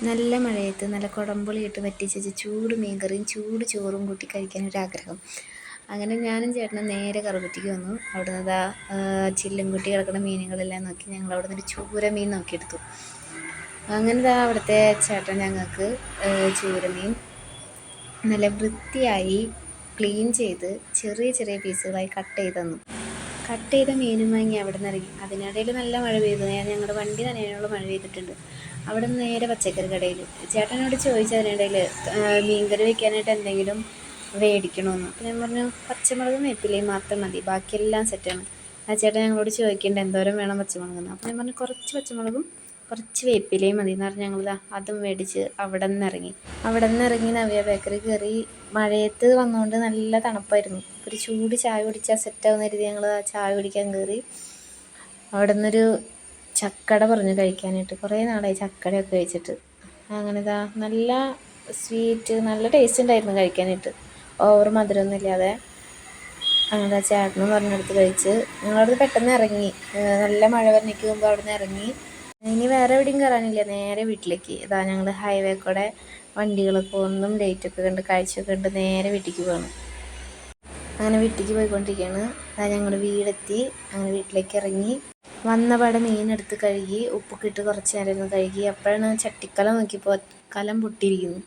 നല്ല മഴയത്ത് നല്ല കുടംപുളിയിട്ട് വറ്റിച്ച് ചൂട് മീൻകറിയും ചൂട് ചോറും കൂട്ടി കഴിക്കാനൊരാഗ്രഹം. അങ്ങനെ ഞാനും ചേട്ടനും നേരെ കറുകുറ്റിക്ക് വന്നു. അവിടെ നിന്ന് ചില്ലും കുട്ടി കിടക്കുന്ന മീനുകളെല്ലാം നോക്കി ഞങ്ങൾ അവിടെ നിന്നൊരു ചൂര മീൻ നോക്കിയെടുത്തു. അങ്ങനെ അവിടുത്തെ ചേട്ടൻ ഞങ്ങൾക്ക് ചൂരമീൻ നല്ല വൃത്തിയായി ക്ലീൻ ചെയ്ത് ചെറിയ ചെറിയ പീസുകളായി കട്ട് ചെയ്ത് തന്നു. കട്ട് ചെയ്ത മീനും വാങ്ങി അവിടെ നിന്ന് ഇറങ്ങി. അതിനിടയിൽ നല്ല മഴ പെയ്തു. ഞങ്ങളുടെ വണ്ടി നനയാനുള്ള മഴ പെയ്തിട്ടുണ്ട്. അവിടെ നിന്ന് നേരെ പച്ചക്കറി കടയിൽ ചേട്ടനോട് ചോദിച്ചതിനിടയിൽ മീൻകറി വയ്ക്കാനായിട്ട് എന്തെങ്കിലും മേടിക്കണമെന്ന്. അപ്പോൾ ഞാൻ പറഞ്ഞു പച്ചമുളകും വേപ്പിലയും മാത്രം മതി, ബാക്കിയെല്ലാം സെറ്റാണ്. ആ ചേട്ടൻ ഞങ്ങളോട് ചോദിക്കേണ്ട എന്തോരം വേണം പച്ചമുളകെന്ന്. അപ്പോൾ ഞാൻ പറഞ്ഞു കുറച്ച് പച്ചമുളകും കുറച്ച് വേപ്പിലയും മതി എന്ന് പറഞ്ഞ് ഞങ്ങൾ അതും മേടിച്ച് അവിടെ നിന്ന് ഇറങ്ങി നവ്യ ബേക്കറി കയറി. മഴയത്ത് വന്നുകൊണ്ട് നല്ല തണുപ്പായിരുന്നു. ഒരു ചൂട് ചായ കുടിച്ചാൽ സെറ്റാവുന്ന കരുതി ഞങ്ങൾ ആ ചായ കുടിക്കാൻ കയറി. അവിടെ നിന്നൊരു ചക്കട പറഞ്ഞു കഴിക്കാനായിട്ട്. കുറേ നാളായി ചക്കടയൊക്കെ കഴിച്ചിട്ട്. അങ്ങനെ നല്ല സ്വീറ്റ് നല്ല ടേസ്റ്റ് ഉണ്ടായിരുന്നു കഴിക്കാനായിട്ട്, ഓവർ മധുരമൊന്നും ഇല്ലാതെ. അങ്ങനെ ചേട്ടനും പറഞ്ഞെടുത്ത് കഴിച്ച് ഞങ്ങളവിടുന്ന് പെട്ടെന്ന് ഇറങ്ങി. നല്ല മഴ വരണിക്ക് മുമ്പ് അവിടെ നിന്ന് ഇറങ്ങി. ഇനി വേറെ എവിടെയും കയറാനില്ല, നേരെ വീട്ടിലേക്ക്. ഞങ്ങൾ ഹൈവേ കൂടെ വണ്ടികളൊക്കെ ഒന്നും ലൈറ്റൊക്കെ കണ്ട് കാഴ്ചയൊക്കെ കണ്ട് നേരെ വീട്ടിലേക്ക് പോകണം. അങ്ങനെ വീട്ടിലേക്ക് പോയിക്കൊണ്ടിരിക്കുകയാണ്. ഞങ്ങൾ വീടെത്തി. അങ്ങനെ വീട്ടിലേക്ക് ഇറങ്ങി. വന്നപാടെ മീനെടുത്ത് കഴുകി ഉപ്പൊക്കെ ഇട്ട് കുറച്ച് നേരം ഇരുന്ന് കഴുകി. അപ്പോഴാണ് ചട്ടിക്കലം നോക്കിയപ്പോൾ കലം പൊട്ടിയിരിക്കുന്നു.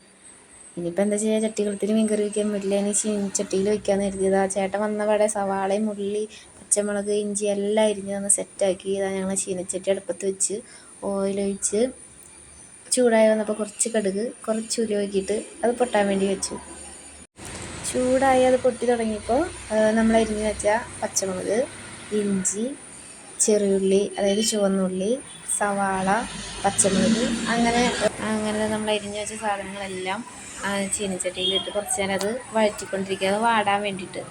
ഇനിയിപ്പോൾ എന്താ ചെയ്യുക, ചട്ടികളത്തിൽ മീൻ കറി വയ്ക്കാൻ പറ്റില്ല, ഇനി ചട്ടിയിൽ വയ്ക്കാമെന്ന് കരുതിയത്. ചേട്ടൻ വന്നപാടെ സവാളയും ഉള്ളി പച്ചമുളക് ഇഞ്ചി എല്ലാം അരിഞ്ഞ് തന്ന് സെറ്റാക്കി. ഞങ്ങൾ ചീനച്ചട്ടി അടുപ്പത്ത് വെച്ച് ഓയിലൊഴിച്ച് ചൂടായി വന്നപ്പോൾ കുറച്ച് കടുക് കുറച്ച് ഉലി ഒഴിക്കിയിട്ട് അത് പൊട്ടാൻ വേണ്ടി വെച്ചു. ചൂടായി അത് പൊട്ടി തുടങ്ങിയപ്പോൾ നമ്മൾ അരിഞ്ഞ് വെച്ച പച്ചമുളക് ഇഞ്ചി ചെറിയുള്ളി അതായത് ചുവന്നുള്ളി സവാള പച്ചമുളക് അങ്ങനെ നമ്മൾ അരിഞ്ഞ് വെച്ച സാധനങ്ങളെല്ലാം ചീനച്ചട്ടിയിലിട്ട് കുറച്ച് നേരം അത് വഴറ്റിക്കൊണ്ടിരിക്കുക, അത് വാടാൻ വേണ്ടിയിട്ട്.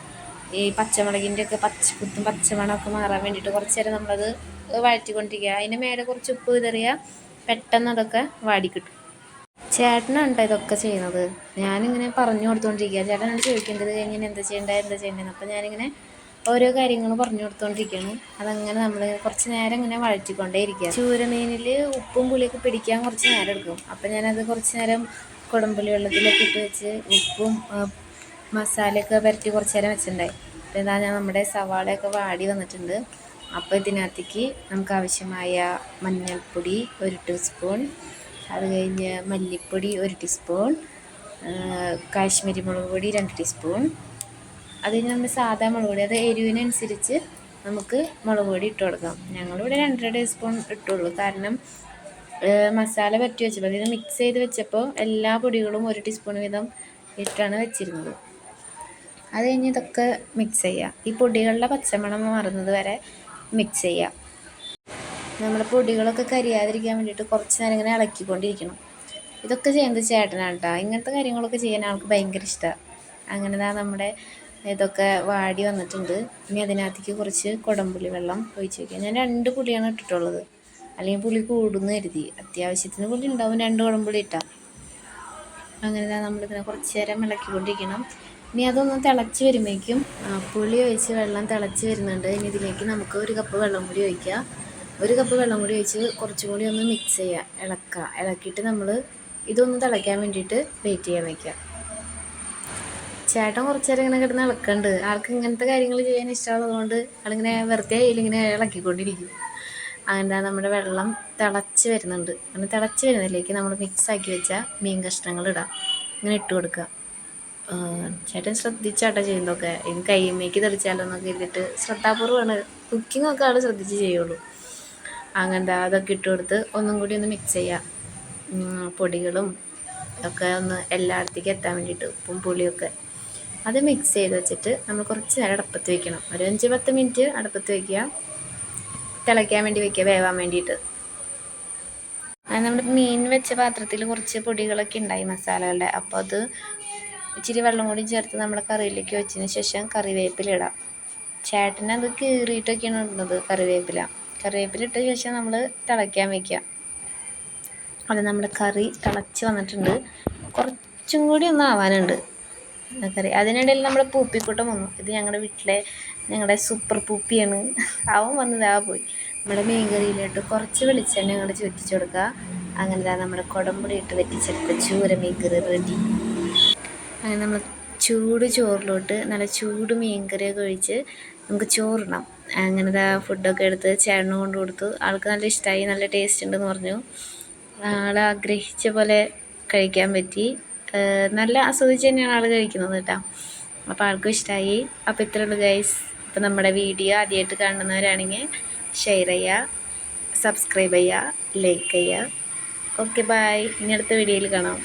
ഈ പച്ചമുളകിൻ്റെ ഒക്കെ പച്ചമണമൊക്കെ മാറാൻ വേണ്ടിയിട്ട് കുറച്ച് നേരം നമ്മളത് വഴറ്റിക്കൊണ്ടിരിക്കുക. അതിന് മേലെ കുറച്ച് ഉപ്പ് വിതറിയാൽ പെട്ടെന്ന് അതൊക്കെ വാടിക്കിട്ടും. ചേട്ടനാണ് കേട്ടോ ഇതൊക്കെ ചെയ്യുന്നത്. ഞാനിങ്ങനെ പറഞ്ഞു കൊടുത്തുകൊണ്ടിരിക്കുക. ചേട്ടനോട് ചോദിക്കേണ്ടത് എങ്ങനെ എന്താ ചെയ്യേണ്ടതെന്ന്. അപ്പോൾ ഞാനിങ്ങനെ ഓരോ കാര്യങ്ങളും പറഞ്ഞു കൊടുത്തുകൊണ്ടിരിക്കുകയാണ്. അതങ്ങനെ നമ്മൾ കുറച്ച് നേരം ഇങ്ങനെ വഴറ്റിക്കൊണ്ടേ ഇരിക്കുക. ചൂരമീനിൽ ഉപ്പും പുളിയൊക്കെ പിടിക്കാൻ കുറച്ച് നേരം എടുക്കും. അപ്പോൾ ഞാനത് കുറച്ച് നേരം കുടംപുളി വെള്ളത്തിലൊക്കെ ഇട്ട് വെച്ച് ഉപ്പും മസാലയൊക്കെ പുരട്ടി കുറച്ച് നേരം വെച്ചിട്ടുണ്ടായി. അപ്പോൾ നമ്മുടെ സവാളയൊക്കെ വാടി വന്നിട്ടുണ്ട്. അപ്പോൾ ഇതിനകത്തേക്ക് നമുക്ക് ആവശ്യമായ മഞ്ഞൾപ്പൊടി 1 ടീസ്പൂൺ, അത് കഴിഞ്ഞ് മല്ലിപ്പൊടി 1 ടീസ്പൂൺ, കാശ്മീരി മുളക് പൊടി 2 ടീസ്പൂൺ, അത് കഴിഞ്ഞ് നമ്മുടെ സാധാ മുളക് പൊടി, അത് എരിവിനനുസരിച്ച് നമുക്ക് മുളക് പൊടി ഇട്ട് കൊടുക്കാം. ഞങ്ങളിവിടെ 2.5 ടീസ്പൂൺ ഇട്ടുള്ളൂ. കാരണം മസാല പറ്റി വെച്ചപ്പോൾ ഇത് മിക്സ് ചെയ്ത് വെച്ചപ്പോൾ എല്ലാ പൊടികളും 1 ടീസ്പൂൺ വീതം ഇട്ടാണ് വെച്ചിരുന്നത്. അത് കഴിഞ്ഞ് ഇതൊക്കെ മിക്സ് ചെയ്യുക. ഈ പൊടികളുടെ പച്ചമണം മാറുന്നത് വരെ മിക്സ് ചെയ്യുക. നമ്മൾ പൊടികളൊക്കെ കരിയാതിരിക്കാൻ വേണ്ടിയിട്ട് കുറച്ച് നേരം ഇങ്ങനെ ഇളക്കിക്കൊണ്ടിരിക്കണം. ഇതൊക്കെ ചെയ്യുന്നത് ചേട്ടനാണ് കേട്ടോ. ഇങ്ങനത്തെ കാര്യങ്ങളൊക്കെ ചെയ്യാൻ ആൾക്ക് ഭയങ്കര ഇഷ്ടമാണ്. അങ്ങനെ നമ്മുടെ ഇതൊക്കെ വാടി വന്നിട്ടുണ്ട്. ഇനി അതിനകത്തേക്ക് കുറച്ച് കുടംപുളി വെള്ളം ഒഴിച്ച് വയ്ക്കുക. ഞാൻ 2 പുളിയാണ് ഇട്ടിട്ടുള്ളത്, അല്ലെങ്കിൽ പുളി കൂടുന്നു കരുതി. അത്യാവശ്യത്തിന് പുളി ഉണ്ടാവും, 2 കുടംപുളി ഇട്ടാൽ. അങ്ങനെ നമ്മളിതിനെ കുറച്ച് നേരം ഇളക്കിക്കൊണ്ടിരിക്കണം. ഇനി അതൊന്ന് തിളച്ച് വരുമ്പോഴേക്കും പുളി ഒഴിച്ച് വെള്ളം തിളച്ച് വരുന്നുണ്ട്. ഇനി ഇതിലേക്ക് നമുക്ക് 1 കപ്പ് വെള്ളം കൂടി ഒഴിക്കുക. 1 കപ്പ് വെള്ളം കൂടി ഒഴിച്ച് കുറച്ചും കൂടി ഒന്ന് മിക്സ് ചെയ്യുക, ഇളക്കിയിട്ട് നമ്മൾ ഇതൊന്ന് തിളയ്ക്കാൻ വേണ്ടിയിട്ട് വെയിറ്റ് ചെയ്യാൻ വയ്ക്കുക. ചേട്ടൻ കുറച്ച് നേരം ഇങ്ങനെ കിടന്ന് ഇളക്കുന്നുണ്ട്. ആൾക്ക് ഇങ്ങനത്തെ കാര്യങ്ങൾ ചെയ്യാൻ ഇഷ്ടമുള്ളതുകൊണ്ട് ആളിങ്ങനെ വെറുതെ ഇങ്ങനെ ഇളക്കിക്കൊണ്ടിരിക്കും. അങ്ങനെ നമ്മുടെ വെള്ളം തിളച്ച് വരുന്നുണ്ട്. അങ്ങനെ തിളച്ച് വരുന്നതിലേക്ക് നമ്മൾ മിക്സാക്കി വെച്ച മീൻ കഷ്ണങ്ങൾ ഇടാം. ഇങ്ങനെ ഇട്ട് കൊടുക്കുക. ചേട്ടൻ ശ്രദ്ധിച്ചാട്ടോ ചെയ്യുന്നതൊക്കെ. ഇനി കൈമേക്ക് തെറിച്ചാലോന്നൊക്കെ ഇരുന്നിട്ട് ശ്രദ്ധാപൂർവ്വമാണ്. കുക്കിങ്ങൊക്കെ ആൾ ശ്രദ്ധിച്ച് ചെയ്യുള്ളൂ. അങ്ങനെ അതൊക്കെ ഇട്ട് കൊടുത്ത് ഒന്നും കൂടി ഒന്ന് മിക്സ് ചെയ്യുക. പൊടികളും ഒക്കെ ഒന്ന് എല്ലായിടത്തേക്ക് എത്താൻ വേണ്ടിയിട്ട് ഉപ്പും പുളിയൊക്കെ അത് മിക്സ് ചെയ്ത് വെച്ചിട്ട് നമ്മൾ കുറച്ച് നേരം അടുപ്പത്ത് വയ്ക്കണം. ഒരു 5-10 മിനിറ്റ് അടുപ്പത്ത് വയ്ക്കുക, തിളയ്ക്കാൻ വേണ്ടി വയ്ക്കുക, വേവാൻ വേണ്ടിയിട്ട്. നമ്മുടെ മീൻ വെച്ച പാത്രത്തിൽ കുറച്ച് പൊടികളൊക്കെ ഉണ്ടായി മസാലകളുടെ. അപ്പോൾ അത് ഇച്ചിരി വെള്ളം കൂടി ചേർത്ത് നമ്മൾ കറിയിലേക്ക് വെച്ചതിന് ശേഷം കറിവേപ്പില ഇടാം. ചേട്ടനത് കീറിയിട്ടൊക്കെയാണ് ഇടുന്നത് കറിവേപ്പില ഇട്ട ശേഷം നമ്മൾ തിളയ്ക്കാൻ വയ്ക്കുക. അത് നമ്മുടെ കറി തിളച്ച് വന്നിട്ടുണ്ട്. കുറച്ചും കൂടി ഒന്ന് ആവാനുണ്ട് കറി. അതിനിടയിൽ നമ്മുടെ പൂപ്പിക്കൂട്ടം വന്നു. ഇത് ഞങ്ങളുടെ സൂപ്പർ പൂപ്പിയാണ്. അവൻ വന്നതാ പോയി. നമ്മുടെ മീൻ കറിയിലോട്ട് കുറച്ച് വെളിച്ചെണ്ണ അങ്ങോട്ട് ചുറ്റിച്ച് കൊടുക്കുക. അങ്ങനെ നമ്മുടെ കുടംപുളി ഇട്ട് വെറ്റിച്ചെടുത്ത ചൂര മീൻകറി റെഡി. അങ്ങനെ നമ്മൾ ചൂട് ചോറിലോട്ട് നല്ല ചൂട് മീൻകറിയൊക്കെ ഒഴിച്ച് നമുക്ക് ചോറിടാം. അങ്ങനെ ഫുഡൊക്കെ എടുത്ത് ചേട്ടന് കൊണ്ട് കൊടുത്തു. ആൾക്ക് നല്ല ഇഷ്ടമായി, നല്ല ടേസ്റ്റ് ഉണ്ടെന്ന് പറഞ്ഞു. ആൾ ആഗ്രഹിച്ച പോലെ കഴിക്കാൻ പറ്റി. നല്ല ആസ്വദിച്ച് തന്നെയാണ് ആൾ കഴിക്കുന്നത് കേട്ടോ. അപ്പോൾ ആൾക്കും ഇഷ്ടമായി. അപ്പോൾ ഇത്രയേ ഉള്ളൂ ഗൈസ്. അപ്പോൾ നമ്മുടെ വീഡിയോ ആദ്യമായിട്ട് കാണുന്നവരാണെങ്കിൽ ഷെയർ ചെയ്യുക, സബ്സ്ക്രൈബ് ചെയ്യുക, ലൈക്ക് ചെയ്യുക. Okay bye. ഇനി അടുത്ത വീഡിയോയിൽ കാണാം.